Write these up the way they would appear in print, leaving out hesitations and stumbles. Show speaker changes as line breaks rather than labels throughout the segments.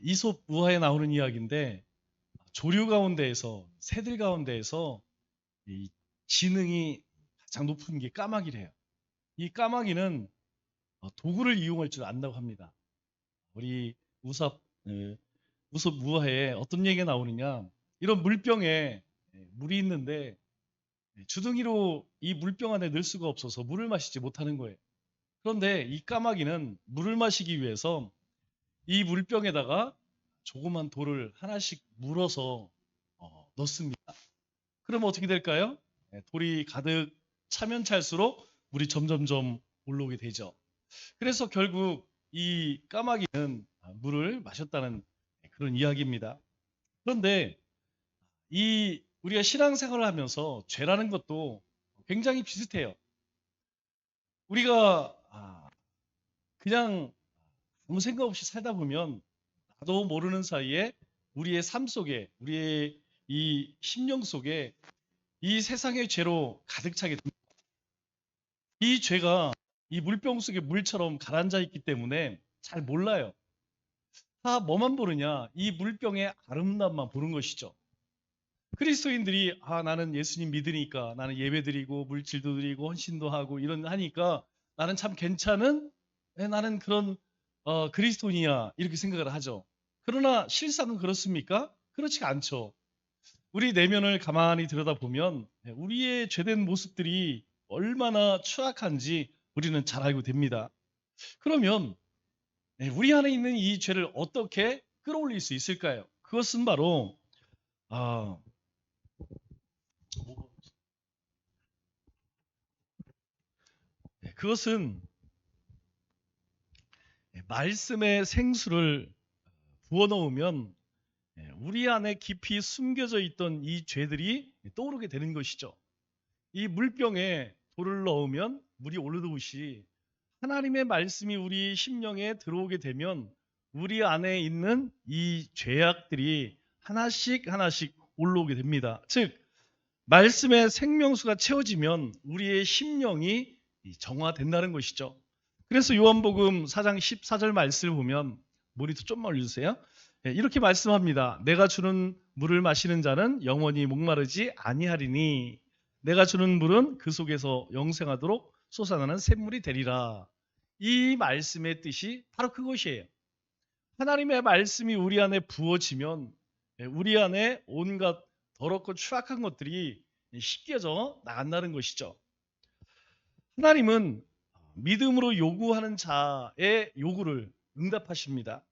이솝 우화에 나오는 이야기인데 조류 가운데에서 새들 가운데에서 이 지능이 가장 높은 게 까마귀래요. 이 까마귀는 도구를 이용할 줄 안다고 합니다. 우리 우삽 우솝 우화에 어떤 얘기가 나오느냐? 이런 물병에 물이 있는데 주둥이로 이 물병 안에 넣을 수가 없어서 물을 마시지 못하는 거예요. 그런데 이 까마귀는 물을 마시기 위해서 이 물병에다가 조그만 돌을 하나씩 물어서 넣습니다. 그럼 어떻게 될까요? 돌이 가득 차면 찰수록 물이 점점점 올라오게 되죠. 그래서 결국 이 까마귀는 물을 마셨다는 그런 이야기입니다. 그런데 이 우리가 신앙생활을 하면서 죄라는 것도 굉장히 비슷해요. 우리가 그냥 아무 생각 없이 살다 보면 나도 모르는 사이에 우리의 삶 속에 우리의 이 심령 속에 이 세상의 죄로 가득 차게 됩니다. 이 죄가 이 물병 속에 물처럼 가라앉아 있기 때문에 잘 몰라요. 다 뭐만 보느냐? 이 물병의 아름다움만 보는 것이죠. 그리스도인들이 나는 예수님 믿으니까 나는 예배드리고 물질도 드리고 헌신도 하고 이런 하니까 나는 참 괜찮은 나는 그런 그리스도인이야 이렇게 생각을 하죠. 그러나 실상은 그렇습니까? 그렇지가 않죠. 우리 내면을 가만히 들여다보면 우리의 죄된 모습들이 얼마나 추악한지 우리는 잘 알고 됩니다. 그러면 우리 안에 있는 이 죄를 어떻게 끌어올릴 수 있을까요? 그것은 바로 아, 그것은 말씀의 생수를 부어 넣으면 우리 안에 깊이 숨겨져 있던 이 죄들이 떠오르게 되는 것이죠. 이 물병에 돌을 넣으면 물이 오르듯이 하나님의 말씀이 우리 심령에 들어오게 되면 우리 안에 있는 이 죄악들이 하나씩 하나씩 올라오게 됩니다. 즉 말씀의 생명수가 채워지면 우리의 심령이 정화된다는 것이죠. 그래서 요한복음 4장 14절 말씀을 보면 모니터 좀만 올려주세요. 이렇게 말씀합니다. 내가 주는 물을 마시는 자는 영원히 목마르지 아니하리니 내가 주는 물은 그 속에서 영생하도록 솟아나는 샘물이 되리라. 이 말씀의 뜻이 바로 그것이에요. 하나님의 말씀이 우리 안에 부어지면 우리 안에 온갖 더럽고 추악한 것들이 씻겨져 나간다는 것이죠. 하나님은 믿음으로 요구하는 자의 요구를 응답하십니다.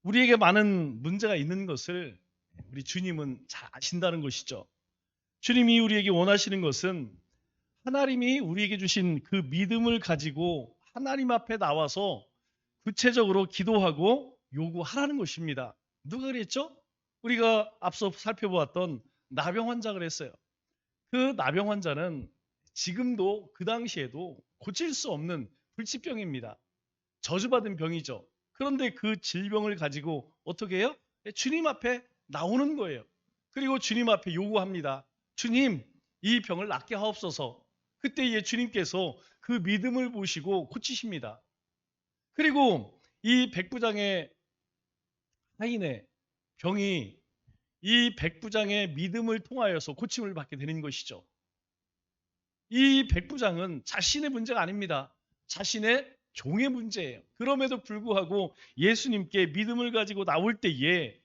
우리에게 많은 문제가 있는 것을 우리 주님은 잘 아신다는 것이죠. 주님이 우리에게 원하시는 것은 하나님이 우리에게 주신 그 믿음을 가지고 하나님 앞에 나와서 구체적으로 기도하고 요구하라는 것입니다. 누가 그랬죠? 우리가 앞서 살펴보았던 나병 환자가 그랬어요. 그 나병 환자는 지금도 그 당시에도 고칠 수 없는 불치병입니다. 저주받은 병이죠. 그런데 그 질병을 가지고 어떻게 해요? 주님 앞에 나오는 거예요. 그리고 주님 앞에 요구합니다. 주님, 이 병을 낫게 하옵소서. 그때에 주님께서 그 믿음을 보시고 고치십니다. 그리고 이 백부장의 하인의 병이 이 백부장의 믿음을 통하여서 고침을 받게 되는 것이죠. 이 백부장은 자신의 문제가 아닙니다. 자신의 종의 문제예요. 그럼에도 불구하고 예수님께 믿음을 가지고 나올 때에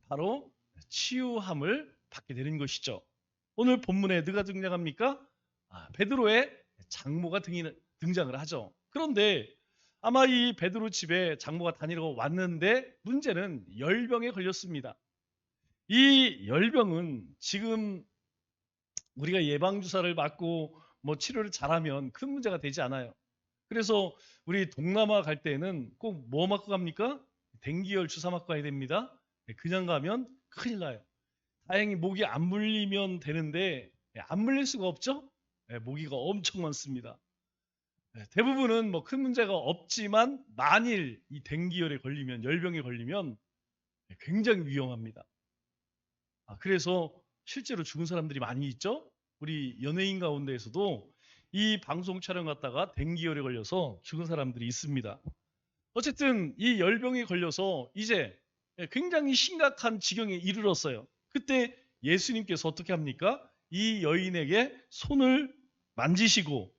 바로 치유함을 받게 되는 것이죠. 오늘 본문에 누가 등장합니까? 베드로의 장모가 등장을 하죠. 그런데 아마 이 베드로 집에 장모가 다니러 왔는데 문제는 열병에 걸렸습니다. 이 열병은 지금 우리가 예방주사를 맞고 뭐 치료를 잘하면 큰 문제가 되지 않아요. 그래서 우리 동남아 갈 때는 꼭 뭐 맞고 갑니까? 댕기열 주사 맞고 가야 됩니다. 그냥 가면 큰일 나요. 다행히 모기 안 물리면 되는데 안 물릴 수가 없죠? 모기가 엄청 많습니다. 대부분은 뭐 큰 문제가 없지만 만일 이 댕기열에 걸리면 열병에 걸리면 굉장히 위험합니다. 그래서 실제로 죽은 사람들이 많이 있죠? 우리 연예인 가운데에서도 이 방송 촬영 갔다가 댕기열에 걸려서 죽은 사람들이 있습니다. 어쨌든 이 열병에 걸려서 이제 굉장히 심각한 지경에 이르렀어요. 그때 예수님께서 어떻게 합니까? 이 여인에게 손을 만지시고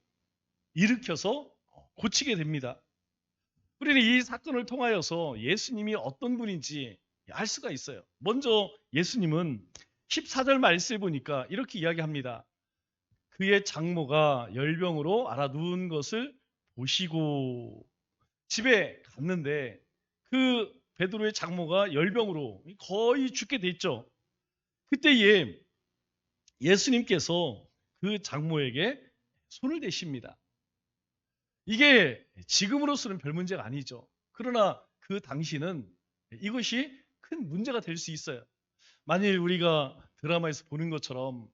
일으켜서 고치게 됩니다. 우리는 이 사건을 통하여서 예수님이 어떤 분인지 알 수가 있어요. 먼저 예수님은 14절 말씀을 보니까 이렇게 이야기합니다. 그의 장모가 열병으로 앓아 누운 것을 보시고 집에 갔는데 그 베드로의 장모가 열병으로 거의 죽게 돼 있죠. 그때에 예수님께서 그 장모에게 손을 대십니다. 이게 지금으로서는 별 문제가 아니죠. 그러나 그 당시는 이것이 큰 문제가 될 수 있어요. 만일 우리가 드라마에서 보는 것처럼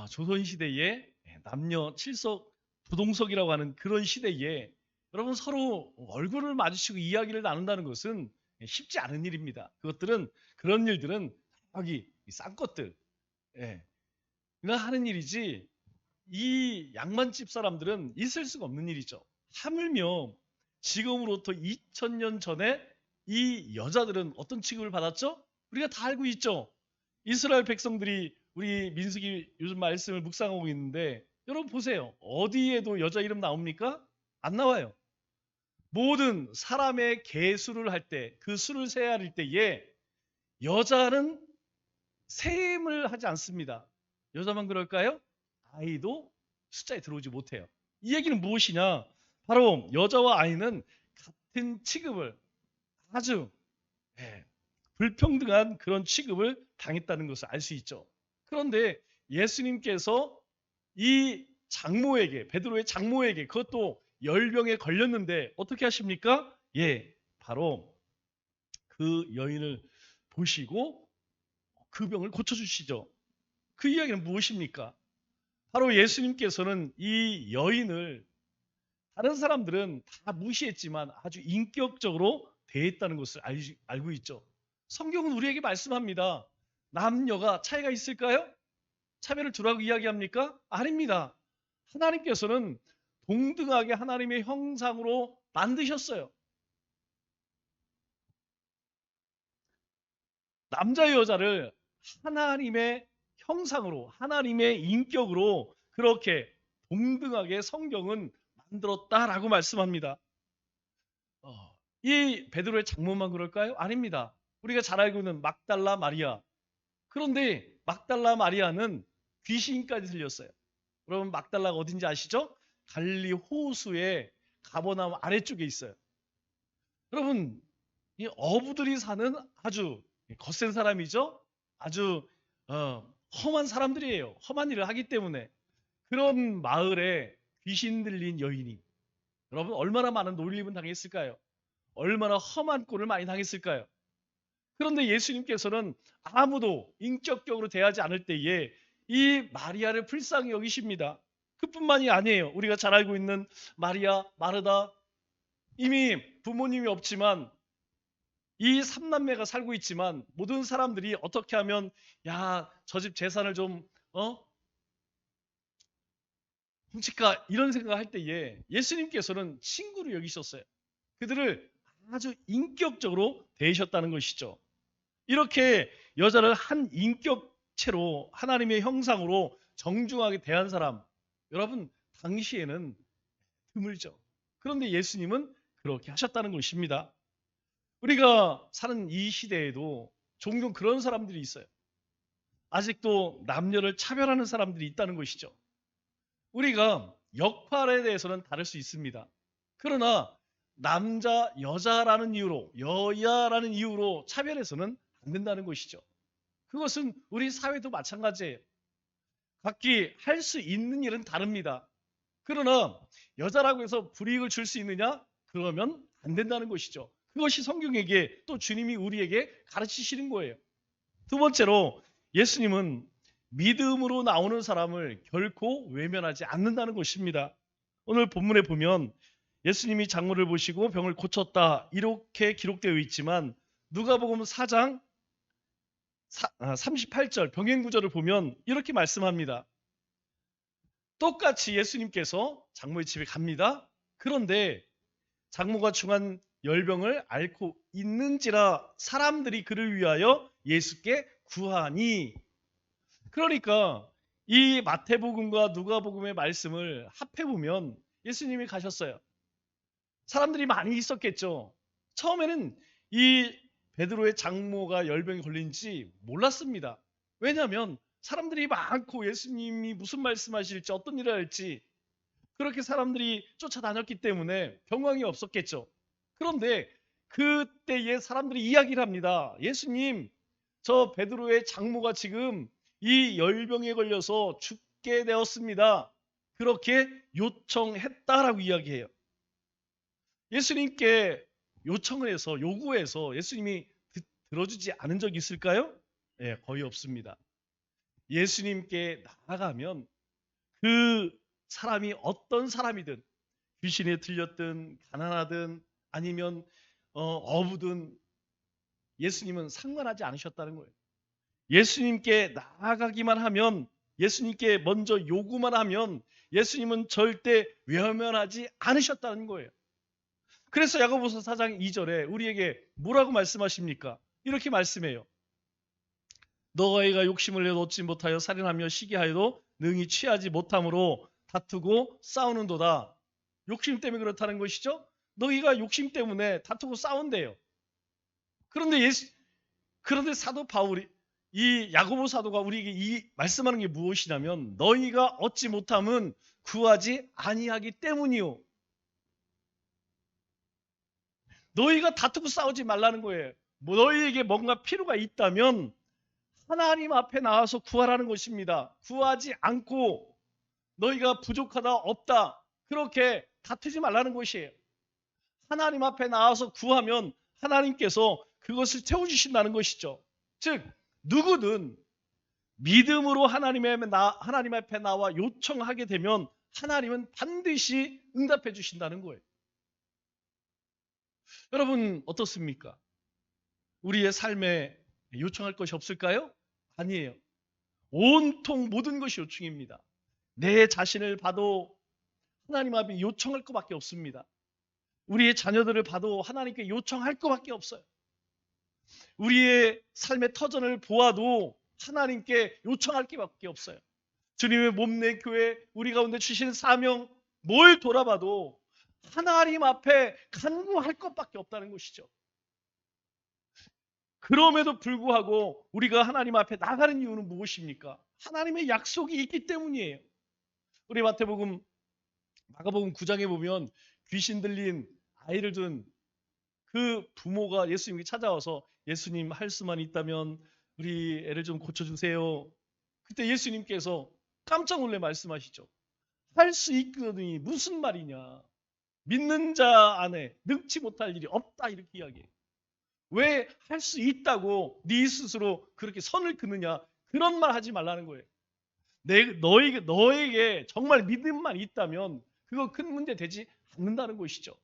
조선시대에 남녀 칠석 부동석이라고 하는 그런 시대에 여러분 서로 얼굴을 마주치고 이야기를 나눈다는 것은 쉽지 않은 일입니다. 그런 일들은 여기 싼 것들 하는 일이지 이 양반집 사람들은 있을 수가 없는 일이죠. 하물며 지금으로부터 2000년 전에 이 여자들은 어떤 취급을 받았죠? 우리가 다 알고 있죠. 이스라엘 백성들이 우리 민수기 요즘 말씀을 묵상하고 있는데 여러분 보세요. 어디에도 여자 이름 나옵니까? 안 나와요. 모든 사람의 계수를 할 때, 그 수를 세야 할 때에 여자는 세임을 하지 않습니다. 여자만 그럴까요? 아이도 숫자에 들어오지 못해요. 이 얘기는 무엇이냐? 바로 여자와 아이는 같은 취급을 아주 불평등한 그런 취급을 당했다는 것을 알 수 있죠. 그런데 예수님께서 이 장모에게, 베드로의 장모에게 그것도 열병에 걸렸는데 어떻게 하십니까? 바로 그 여인을 보시고 그 병을 고쳐주시죠. 그 이야기는 무엇입니까? 바로 예수님께서는 이 여인을 다른 사람들은 다 무시했지만 아주 인격적으로 대했다는 것을 알고 있죠. 성경은 우리에게 말씀합니다. 남녀가 차이가 있을까요? 차별을 두라고 이야기합니까? 아닙니다. 하나님께서는 동등하게 하나님의 형상으로 만드셨어요. 남자 여자를 하나님의 형상으로 하나님의 인격으로 그렇게 동등하게 성경은 만들었다라고 말씀합니다. 이 베드로의 장모만 그럴까요? 아닙니다. 우리가 잘 알고 있는 막달라 마리아. 그런데 막달라 마리아는 귀신까지 들렸어요. 여러분 막달라가 어딘지 아시죠? 갈리 호수의 가버나움 아래쪽에 있어요. 여러분 이 어부들이 사는 아주 거센 사람이죠. 아주 험한 사람들이에요. 험한 일을 하기 때문에 그런 마을에 귀신 들린 여인이 여러분 얼마나 많은 놀림을 당했을까요? 얼마나 험한 꼴을 많이 당했을까요? 그런데 예수님께서는 아무도 인격적으로 대하지 않을 때에 이 마리아를 불쌍히 여기십니다. 그뿐만이 아니에요. 우리가 잘 알고 있는 마리아, 마르다 이미 부모님이 없지만 이 삼남매가 살고 있지만 모든 사람들이 어떻게 하면 저 집 재산을 좀 훔칠까 이런 생각을 할 때에 예수님께서는 친구로 여기셨어요. 그들을 아주 인격적으로 대하셨다는 것이죠. 이렇게 여자를 한 인격체로 하나님의 형상으로 정중하게 대한 사람 여러분 당시에는 드물죠. 그런데 예수님은 그렇게 하셨다는 것입니다. 우리가 사는 이 시대에도 종종 그런 사람들이 있어요. 아직도 남녀를 차별하는 사람들이 있다는 것이죠. 우리가 역할에 대해서는 다를 수 있습니다. 그러나 남자, 여자라는 이유로, 여야라는 이유로 차별해서는 안 된다는 것이죠. 그것은 우리 사회도 마찬가지예요. 각기 할 수 있는 일은 다릅니다. 그러나 여자라고 해서 불이익을 줄 수 있느냐? 그러면 안 된다는 것이죠. 그것이 성경에게 또 주님이 우리에게 가르치시는 거예요. 두 번째로 예수님은 믿음으로 나오는 사람을 결코 외면하지 않는다는 것입니다. 오늘 본문에 보면 예수님이 장모를 보시고 병을 고쳤다 이렇게 기록되어 있지만 누가복음 4장 38절 병행 구절을 보면 이렇게 말씀합니다. 똑같이 예수님께서 장모의 집에 갑니다. 그런데 장모가 중한 열병을 앓고 있는지라 사람들이 그를 위하여 예수께 구하니. 그러니까 이 마태복음과 누가복음의 말씀을 합해 보면 예수님이 가셨어요. 사람들이 많이 있었겠죠. 처음에는 이 베드로의 장모가 열병에 걸린지 몰랐습니다. 왜냐하면 사람들이 많고 예수님이 무슨 말씀하실지 어떤 일을 할지 그렇게 사람들이 쫓아다녔기 때문에 경황이 없었겠죠. 그런데 그때에 사람들이 이야기를 합니다. 예수님, 저 베드로의 장모가 지금 이 열병에 걸려서 죽게 되었습니다. 그렇게 요청했다라고 이야기해요. 예수님께 요청을 해서 요구해서 예수님이 들어주지 않은 적이 있을까요? 네, 거의 없습니다. 예수님께 나아가면 그 사람이 어떤 사람이든 귀신에 들렸든 가난하든 아니면 어부든 예수님은 상관하지 않으셨다는 거예요. 예수님께 나아가기만 하면 예수님께 먼저 요구만 하면 예수님은 절대 외면하지 않으셨다는 거예요. 그래서 야고보서 4장 2절에 우리에게 뭐라고 말씀하십니까? 이렇게 말씀해요. 너희가 욕심을 내도 얻지 못하여 살인하며 시기하여도 능히 취하지 못함으로 다투고 싸우는도다. 욕심 때문에 그렇다는 것이죠. 너희가 욕심 때문에 다투고 싸운대요. 그런데 사도 바울이 이 야고보 사도가 우리에게 이 말씀하는 게 무엇이냐면 너희가 얻지 못함은 구하지 아니하기 때문이요. 너희가 다투고 싸우지 말라는 거예요. 너희에게 뭔가 필요가 있다면 하나님 앞에 나와서 구하라는 것입니다. 구하지 않고 너희가 부족하다 없다 그렇게 다투지 말라는 것이에요. 하나님 앞에 나와서 구하면 하나님께서 그것을 채워주신다는 것이죠. 즉 누구든 믿음으로 하나님 앞에 나와 요청하게 되면 하나님은 반드시 응답해 주신다는 거예요. 여러분 어떻습니까? 우리의 삶에 요청할 것이 없을까요? 아니에요. 온통 모든 것이 요청입니다. 내 자신을 봐도 하나님 앞에 요청할 것밖에 없습니다. 우리의 자녀들을 봐도 하나님께 요청할 것밖에 없어요. 우리의 삶의 터전을 보아도 하나님께 요청할 것밖에 없어요. 주님의 몸내 교회 우리 가운데 주시는 사명 뭘 돌아봐도 하나님 앞에 간구할 것밖에 없다는 것이죠. 그럼에도 불구하고 우리가 하나님 앞에 나가는 이유는 무엇입니까? 하나님의 약속이 있기 때문이에요. 우리 마가복음 9장에 보면 귀신 들린 아이를 둔 그 부모가 예수님께 찾아와서 예수님 할 수만 있다면 우리 애를 좀 고쳐주세요. 그때 예수님께서 깜짝 놀래 말씀하시죠. 할 수 있거든요. 무슨 말이냐. 믿는 자 안에 능치 못할 일이 없다 이렇게 이야기해요. 왜 할 수 있다고 네 스스로 그렇게 선을 긋느냐. 그런 말 하지 말라는 거예요. 너에게 정말 믿음만 있다면 그거 큰 문제 되지 않는다는 것이죠.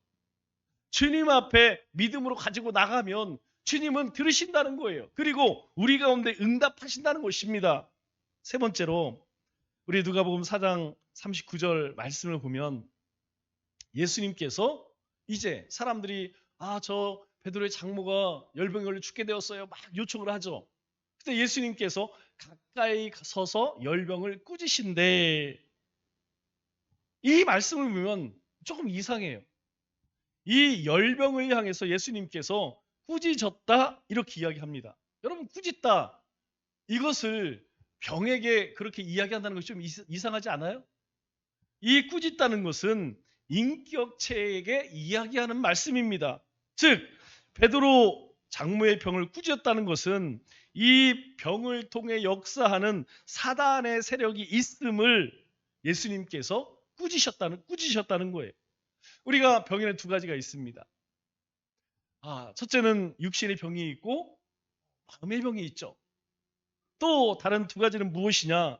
주님 앞에 믿음으로 가지고 나가면 주님은 들으신다는 거예요. 그리고 우리 가운데 응답하신다는 것입니다. 세 번째로 우리 누가복음 4장 39절 말씀을 보면 예수님께서 이제 사람들이 저 베드로의 장모가 열병에 걸려 죽게 되었어요. 막 요청을 하죠. 그때 예수님께서 가까이 서서 열병을 꾸짖으신데 이 말씀을 보면 조금 이상해요. 이 열병을 향해서 예수님께서 꾸짖었다 이렇게 이야기합니다. 여러분 꾸짖다 이것을 병에게 그렇게 이야기한다는 것이 좀 이상하지 않아요? 이 꾸짖다는 것은 인격체에게 이야기하는 말씀입니다. 즉 베드로 장모의 병을 꾸짖었다는 것은 이 병을 통해 역사하는 사단의 세력이 있음을 예수님께서 꾸짖으셨다는 거예요. 우리가 병에는 두 가지가 있습니다. 첫째는 육신의 병이 있고 마음의 병이 있죠. 또 다른 두 가지는 무엇이냐?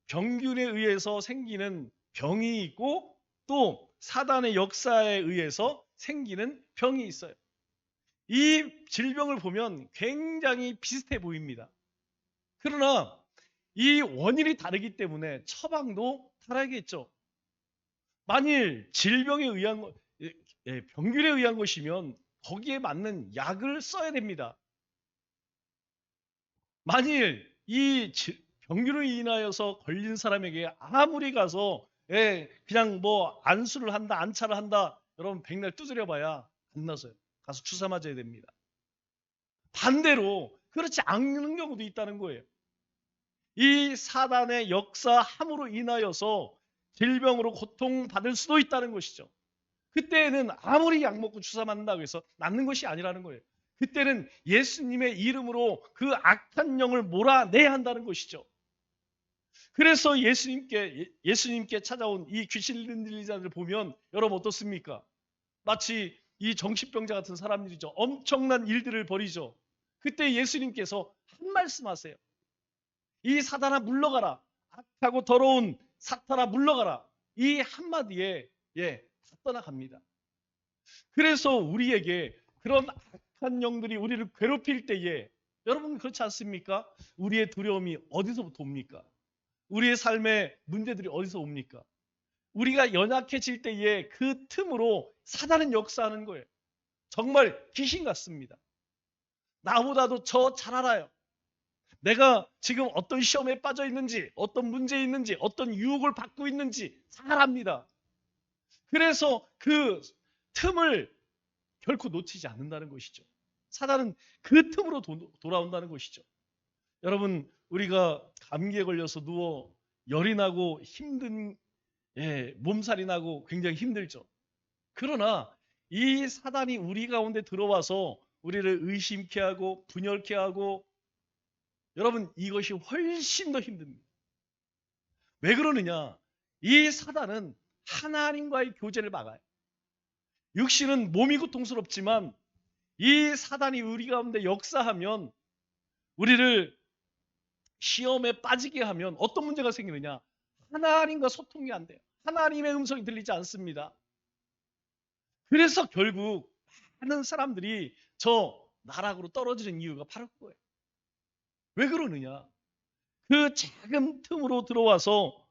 병균에 의해서 생기는 병이 있고 또 사단의 역사에 의해서 생기는 병이 있어요. 이 질병을 보면 굉장히 비슷해 보입니다. 그러나 이 원인이 다르기 때문에 처방도 다르겠죠. 만일 질병에 의한 병균에 의한 것이면 거기에 맞는 약을 써야 됩니다. 만일 이 병균으로 인하여서 걸린 사람에게 아무리 가서 그냥 뭐 안수를 한다, 안차를 한다, 여러분 백날 두드려 봐야 안 나서요. 가서 주사 맞아야 됩니다. 반대로 그렇지 않는 경우도 있다는 거예요. 이 사단의 역사함으로 인하여서 질병으로 고통받을 수도 있다는 것이죠. 그때는 아무리 약 먹고 주사 맞는다고 해서 낫는 것이 아니라는 거예요. 그때는 예수님의 이름으로 그 악한 영을 몰아내야 한다는 것이죠. 그래서 예수님께 찾아온 이 귀신 들린 자들 보면 여러분 어떻습니까? 마치 이 정신병자 같은 사람들이죠. 엄청난 일들을 벌이죠. 그때 예수님께서 한 말씀 하세요. 이 사단아 물러가라. 악하고 더러운 사탄아 물러가라. 이 한마디에 다 떠나갑니다. 그래서 우리에게 그런 악한 영들이 우리를 괴롭힐 때에 여러분 그렇지 않습니까? 우리의 두려움이 어디서부터 옵니까? 우리의 삶의 문제들이 어디서 옵니까? 우리가 연약해질 때에 그 틈으로 사단은 역사하는 거예요. 정말 귀신 같습니다. 나보다도 저 잘 알아요. 내가 지금 어떤 시험에 빠져 있는지, 어떤 문제에 있는지, 어떤 유혹을 받고 있는지 잘 압니다. 그래서 그 틈을 결코 놓치지 않는다는 것이죠. 사단은 그 틈으로 돌아온다는 것이죠. 여러분 우리가 감기에 걸려서 누워 열이 나고 힘든 몸살이 나고 굉장히 힘들죠. 그러나 이 사단이 우리 가운데 들어와서 우리를 의심케 하고 분열케 하고 여러분 이것이 훨씬 더 힘듭니다. 왜 그러느냐? 이 사단은 하나님과의 교제를 막아요. 육신은 몸이 고통스럽지만 이 사단이 우리 가운데 역사하면 우리를 시험에 빠지게 하면 어떤 문제가 생기느냐? 하나님과 소통이 안 돼요. 하나님의 음성이 들리지 않습니다. 그래서 결국 많은 사람들이 저 나락으로 떨어지는 이유가 바로 그거예요. 왜 그러느냐? 그 작은 틈으로 들어와서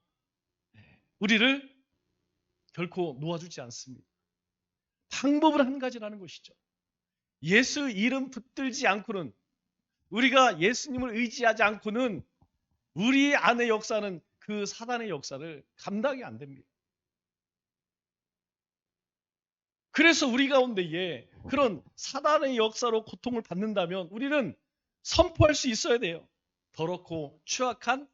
우리를 결코 놓아주지 않습니다. 방법은 한 가지라는 것이죠. 예수 이름 붙들지 않고는 우리가 예수님을 의지하지 않고는 우리 안의 역사는 그 사단의 역사를 감당이 안 됩니다. 그래서 우리 가운데에 그런 사단의 역사로 고통을 받는다면 우리는 선포할 수 있어야 돼요. 더럽고 추악한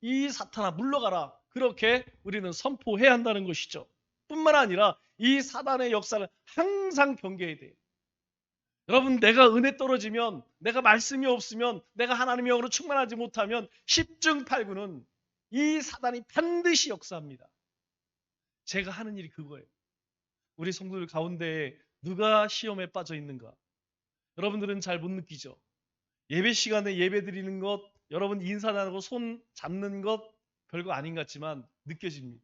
이 사탄아 물러가라. 그렇게 우리는 선포해야 한다는 것이죠. 뿐만 아니라 이 사단의 역사를 항상 경계해야 돼요. 여러분 내가 은혜 떨어지면 내가 말씀이 없으면 내가 하나님의 영으로 충만하지 못하면 10중 8구는 이 사단이 반드시 역사합니다. 제가 하는 일이 그거예요. 우리 성도들 가운데 누가 시험에 빠져 있는가? 여러분들은 잘 못 느끼죠. 예배 시간에 예배 드리는 것, 여러분 인사 나누고 손 잡는 것 별거 아닌 것 같지만 느껴집니다.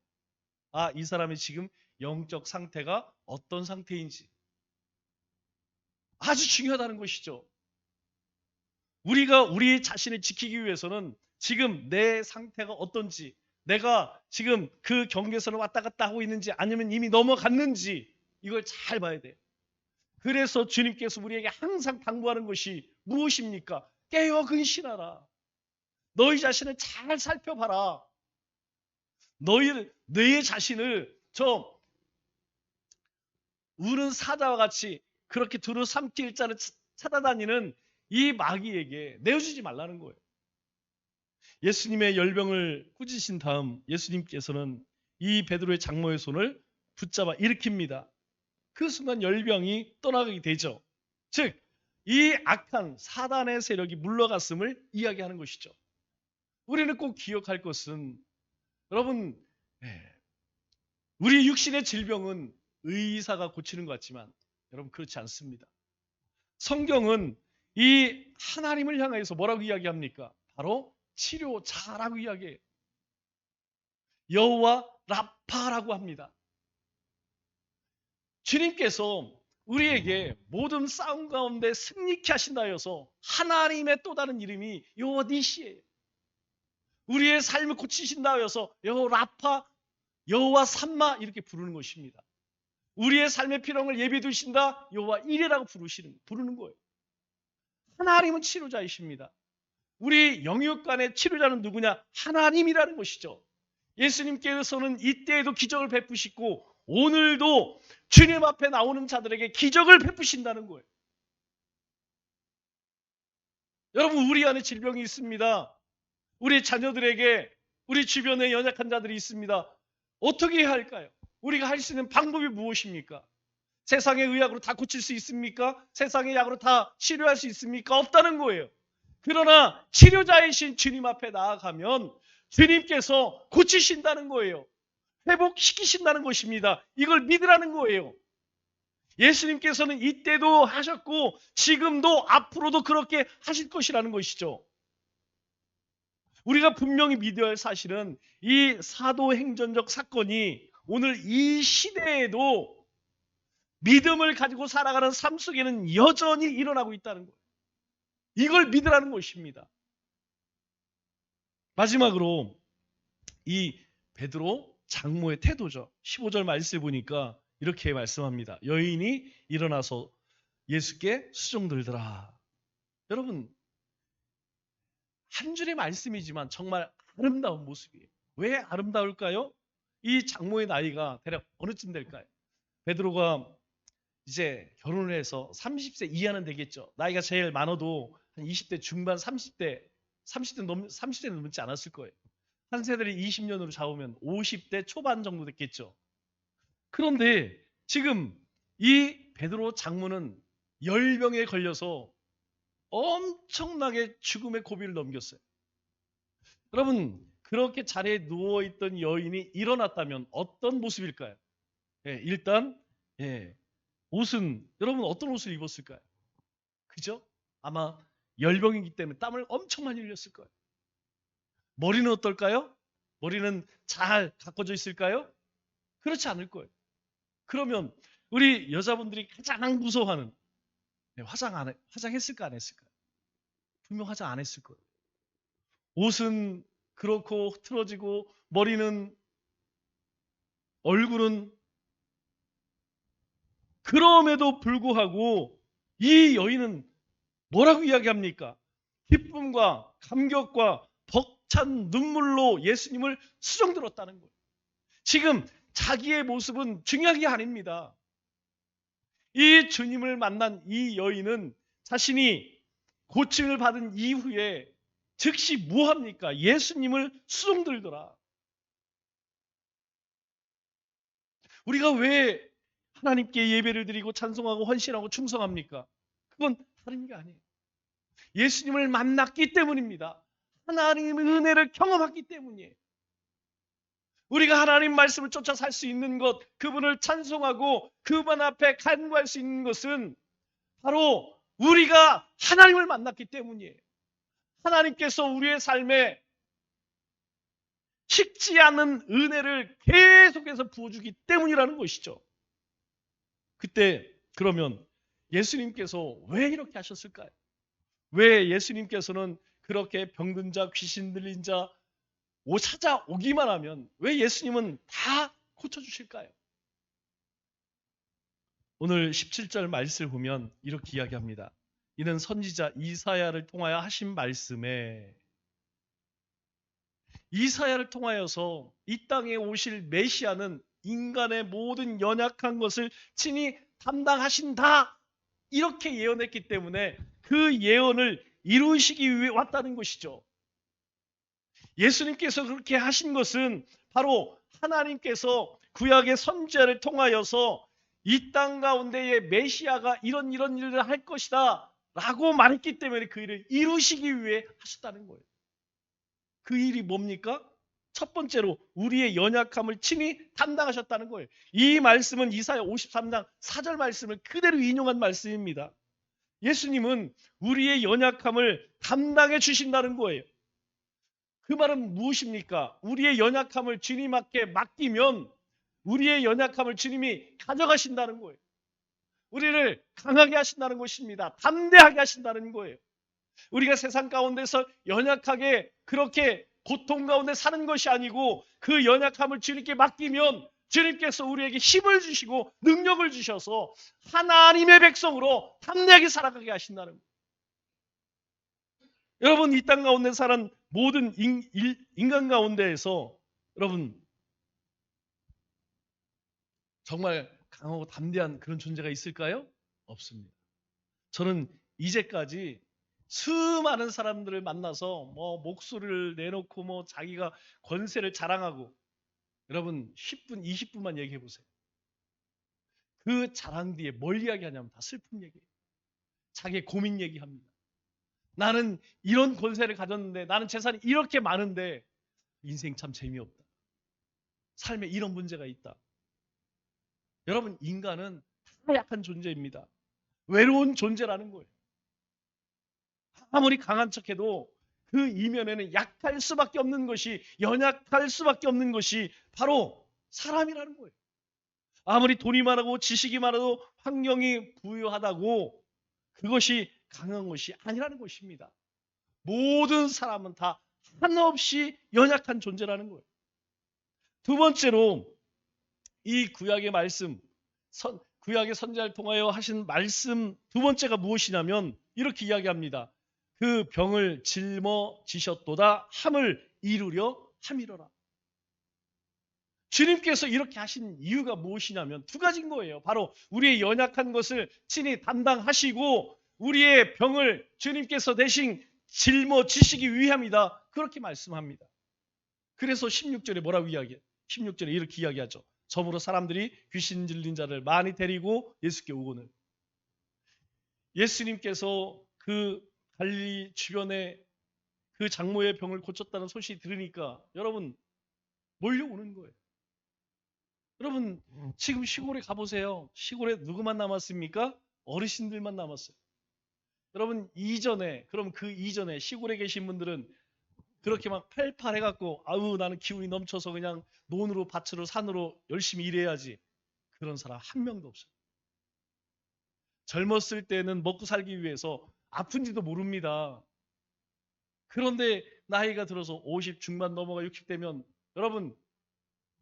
아, 이 사람이 지금 영적 상태가 어떤 상태인지 아주 중요하다는 것이죠. 우리가 우리 자신을 지키기 위해서는 지금 내 상태가 어떤지, 내가 지금 그 경계선을 왔다 갔다 하고 있는지 아니면 이미 넘어갔는지 이걸 잘 봐야 돼요. 그래서 주님께서 우리에게 항상 당부하는 것이 무엇입니까? 깨어 근신하라. 너희 자신을 잘 살펴봐라. 너의 자신을 저 우는 사자와 같이 그렇게 두루 삼킬 일자를 찾아다니는 이 마귀에게 내어주지 말라는 거예요. 예수님의 열병을 꾸짖으신 다음 예수님께서는 이 베드로의 장모의 손을 붙잡아 일으킵니다. 그 순간 열병이 떠나가게 되죠. 즉, 이 악한 사단의 세력이 물러갔음을 이야기하는 것이죠. 우리는 꼭 기억할 것은 여러분 우리 육신의 질병은 의사가 고치는 것 같지만 여러분 그렇지 않습니다. 성경은 이 하나님을 향해서 뭐라고 이야기합니까? 바로 치료자라고 이야기해요. 여호와 라파라고 합니다. 주님께서 우리에게 모든 싸움 가운데 승리케 하신다 해서 하나님의 또 다른 이름이 여호와 니시예요. 우리의 삶을 고치신다 해서 여호와 라파, 여호와 삼마 이렇게 부르는 것입니다. 우리의 삶의 필요를 예비해 두신다. 여호와 이레라고 부르는 거예요. 하나님은 치료자이십니다. 우리 영육간의 치료자는 누구냐? 하나님이라는 것이죠. 예수님께서는 이때에도 기적을 베푸시고 오늘도 주님 앞에 나오는 자들에게 기적을 베푸신다는 거예요. 여러분, 우리 안에 질병이 있습니다. 우리 자녀들에게, 우리 주변에 연약한 자들이 있습니다. 어떻게 해야 할까요? 우리가 할 수 있는 방법이 무엇입니까? 세상의 의학으로 다 고칠 수 있습니까? 세상의 약으로 다 치료할 수 있습니까? 없다는 거예요. 그러나 치료자이신 주님 앞에 나아가면 주님께서 고치신다는 거예요. 회복시키신다는 것입니다. 이걸 믿으라는 거예요. 예수님께서는 이때도 하셨고 지금도 앞으로도 그렇게 하실 것이라는 것이죠. 우리가 분명히 믿어야 할 사실은 이 사도행전적 사건이 오늘 이 시대에도 믿음을 가지고 살아가는 삶 속에는 여전히 일어나고 있다는 거예요. 이걸 믿으라는 것입니다. 마지막으로 이 베드로 장모의 태도죠. 15절 말씀을 보니까 이렇게 말씀합니다. 여인이 일어나서 예수께 수종들더라. 여러분, 한 줄의 말씀이지만 정말 아름다운 모습이에요. 왜 아름다울까요? 이 장모의 나이가 대략 어느쯤 될까요? 베드로가 이제 결혼을 해서 30세 이하는 되겠죠. 나이가 제일 많아도 한 20대 중반, 30대 넘지 않았을 거예요. 한 세대를 20년으로 잡으면 50대 초반 정도 됐겠죠. 그런데 지금 이 베드로 장모는 열병에 걸려서 엄청나게 죽음의 고비를 넘겼어요. 여러분, 그렇게 자리에 누워있던 여인이 일어났다면 어떤 모습일까요? 일단 옷은, 여러분 어떤 옷을 입었을까요? 그죠? 아마 열병이기 때문에 땀을 엄청 많이 흘렸을 거예요. 머리는 어떨까요? 머리는 잘 가꿔져 있을까요? 그렇지 않을 거예요. 그러면 우리 여자분들이 가장 무서워하는, 화장했을까 안 했을까요? 분명 화장 안 했을 거예요. 옷은 그렇고 틀어지고 머리는, 얼굴은, 그럼에도 불구하고 이 여인은 뭐라고 이야기합니까? 기쁨과 감격과 벅찬 눈물로 예수님을 수종들었다는 거예요. 지금 자기의 모습은 중요한 게 아닙니다. 이 주님을 만난 이 여인은 자신이 고침을 받은 이후에 즉시 뭐합니까? 예수님을 수종들더라. 우리가 왜 하나님께 예배를 드리고 찬송하고 헌신하고 충성합니까? 그건 다른 게 아니에요. 예수님을 만났기 때문입니다. 하나님의 은혜를 경험했기 때문이에요. 우리가 하나님 말씀을 쫓아 살 수 있는 것, 그분을 찬송하고 그분 앞에 간구할 수 있는 것은 바로 우리가 하나님을 만났기 때문이에요. 하나님께서 우리의 삶에 식지 않는 은혜를 계속해서 부어주기 때문이라는 것이죠. 그때 그러면 예수님께서 왜 이렇게 하셨을까요? 왜 예수님께서는 그렇게 병든 자, 귀신 들린 자 찾아오기만 하면 왜 예수님은 다 고쳐주실까요? 오늘 17절 말씀을 보면 이렇게 이야기합니다. 이는 선지자 이사야를 통하여 하신 말씀에, 이사야를 통하여서 이 땅에 오실 메시아는 인간의 모든 연약한 것을 친히 담당하신다, 이렇게 예언했기 때문에 그 예언을 이루시기 위해 왔다는 것이죠. 예수님께서 그렇게 하신 것은 바로 하나님께서 구약의 선지자를 통하여서 이 땅 가운데에 메시아가 이런 일을 할 것이다 라고 말했기 때문에 그 일을 이루시기 위해 하셨다는 거예요. 그 일이 뭡니까? 첫 번째로 우리의 연약함을 친히 담당하셨다는 거예요. 이 말씀은 이사야 53장 4절 말씀을 그대로 인용한 말씀입니다. 예수님은 우리의 연약함을 담당해 주신다는 거예요. 그 말은 무엇입니까? 우리의 연약함을 주님께 맡기면 우리의 연약함을 주님이 가져가신다는 거예요. 우리를 강하게 하신다는 것입니다. 담대하게 하신다는 거예요. 우리가 세상 가운데서 연약하게 그렇게 고통 가운데 사는 것이 아니고 그 연약함을 주님께 맡기면 주님께서 우리에게 힘을 주시고 능력을 주셔서 하나님의 백성으로 담대하게 살아가게 하신다는 거예요. 여러분, 이 땅 가운데 사는 모든 인간 가운데에서 여러분 정말 강하고 담대한 그런 존재가 있을까요? 없습니다. 저는 이제까지 수많은 사람들을 만나서 목소리를 내놓고 자기가 권세를 자랑하고, 여러분 10분, 20분만 얘기해 보세요. 그 자랑 뒤에 뭘 이야기하냐면 다 슬픈 얘기예요. 자기의 고민 얘기합니다. 나는 이런 권세를 가졌는데, 나는 재산이 이렇게 많은데 인생 참 재미없다. 삶에 이런 문제가 있다. 여러분, 인간은 다 약한 존재입니다. 외로운 존재라는 거예요. 아무리 강한 척해도 그 이면에는 약할 수밖에 없는 것이, 연약할 수밖에 없는 것이 바로 사람이라는 거예요. 아무리 돈이 많고 지식이 많아도 환경이 부유하다고 그것이 강한 것이 아니라는 것입니다. 모든 사람은 다 한없이 연약한 존재라는 거예요. 두 번째로 이 구약의 말씀, 구약의 선지자를 통하여 하신 말씀 두 번째가 무엇이냐면 이렇게 이야기합니다. 그 병을 짊어지셨도다 함을 이루려 함이로라. 주님께서 이렇게 하신 이유가 무엇이냐면 두 가지인 거예요. 바로 우리의 연약한 것을 친히 담당하시고 우리의 병을 주님께서 대신 짊어지시기 위함이다. 그렇게 말씀합니다. 그래서 16절에 뭐라고 이야기해요? 16절에 이렇게 이야기하죠. 저물어 사람들이 귀신 들린 자를 많이 데리고 예수께 오거늘. 예수님께서 그 갈릴리 주변에 그 장모의 병을 고쳤다는 소식이 들으니까 여러분 몰려오는 거예요. 여러분 지금 시골에 가보세요. 시골에 누구만 남았습니까? 어르신들만 남았어요. 여러분 그럼 그 이전에 시골에 계신 분들은 그렇게 막 팔팔해갖고 아우 나는 기운이 넘쳐서 그냥 논으로 밭으로 산으로 열심히 일해야지, 그런 사람 한 명도 없어요. 젊었을 때는 먹고 살기 위해서 아픈지도 모릅니다. 그런데 나이가 들어서 50 중반 넘어가 60 되면 여러분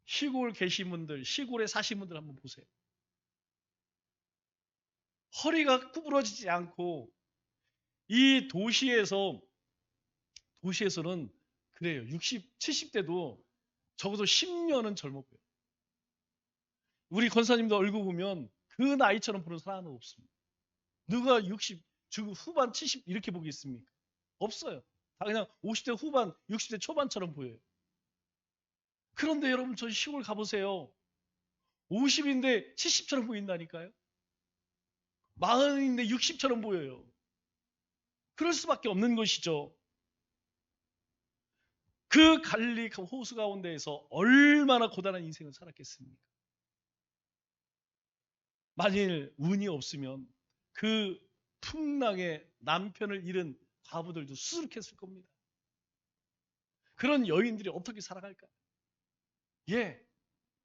시골 계신 분들, 시골에 사신 분들 한번 보세요. 허리가 구부러지지 않고, 이 도시에서는 그래요. 60, 70대도 적어도 10년은 젊어 보여요. 우리 권사님도 얼굴 보면 그 나이처럼 보는 사람은 없습니다. 누가 60 후반 70 이렇게 보겠습니까? 없어요. 다 그냥 50대 후반 60대 초반처럼 보여요. 그런데 여러분 저 시골 가보세요. 50인데 70처럼 보인다니까요. 40인데 60처럼 보여요. 그럴 수밖에 없는 것이죠. 그 갈릴리 호수 가운데에서 얼마나 고단한 인생을 살았겠습니까? 만일 운이 없으면 그 풍랑에 남편을 잃은 과부들도 수두룩했을 겁니다. 그런 여인들이 어떻게 살아갈까요? 예,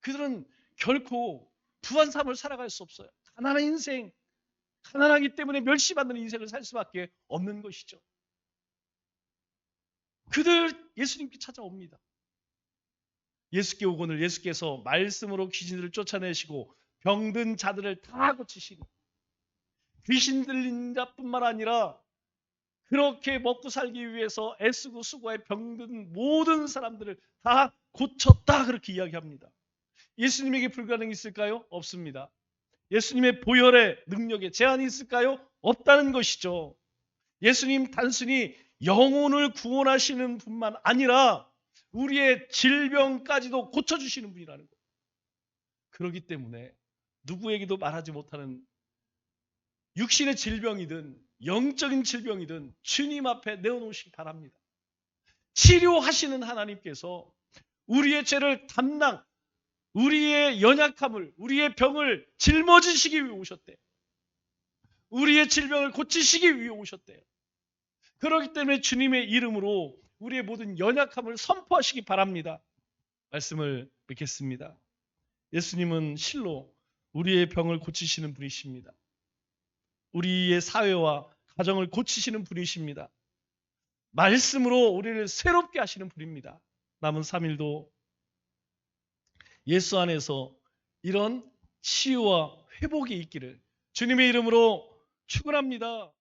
그들은 결코 부한 삶을 살아갈 수 없어요. 가난한 인생, 가난하기 때문에 멸시받는 인생을 살 수밖에 없는 것이죠. 그들 예수님께 찾아옵니다. 예수께 오거늘 예수께서 말씀으로 귀신들을 쫓아내시고 병든 자들을 다 고치시니, 귀신 들린 자뿐만 아니라 그렇게 먹고 살기 위해서 애쓰고 수고해 병든 모든 사람들을 다 고쳤다, 그렇게 이야기합니다. 예수님에게 불가능이 있을까요? 없습니다. 예수님의 보혈의 능력에 제한이 있을까요? 없다는 것이죠. 예수님 단순히 영혼을 구원하시는 분만 아니라 우리의 질병까지도 고쳐주시는 분이라는 거예요. 그렇기 때문에 누구에게도 말하지 못하는 육신의 질병이든 영적인 질병이든 주님 앞에 내어놓으시기 바랍니다. 치료하시는 하나님께서 우리의 죄를 우리의 연약함을, 우리의 병을 짊어지시기 위해 오셨대요. 우리의 질병을 고치시기 위해 오셨대요. 그렇기 때문에 주님의 이름으로 우리의 모든 연약함을 선포하시기 바랍니다. 말씀을 뵙겠습니다. 예수님은 실로 우리의 병을 고치시는 분이십니다. 우리의 사회와 가정을 고치시는 분이십니다. 말씀으로 우리를 새롭게 하시는 분입니다. 남은 3일도 예수 안에서 이런 치유와 회복이 있기를 주님의 이름으로 축원합니다.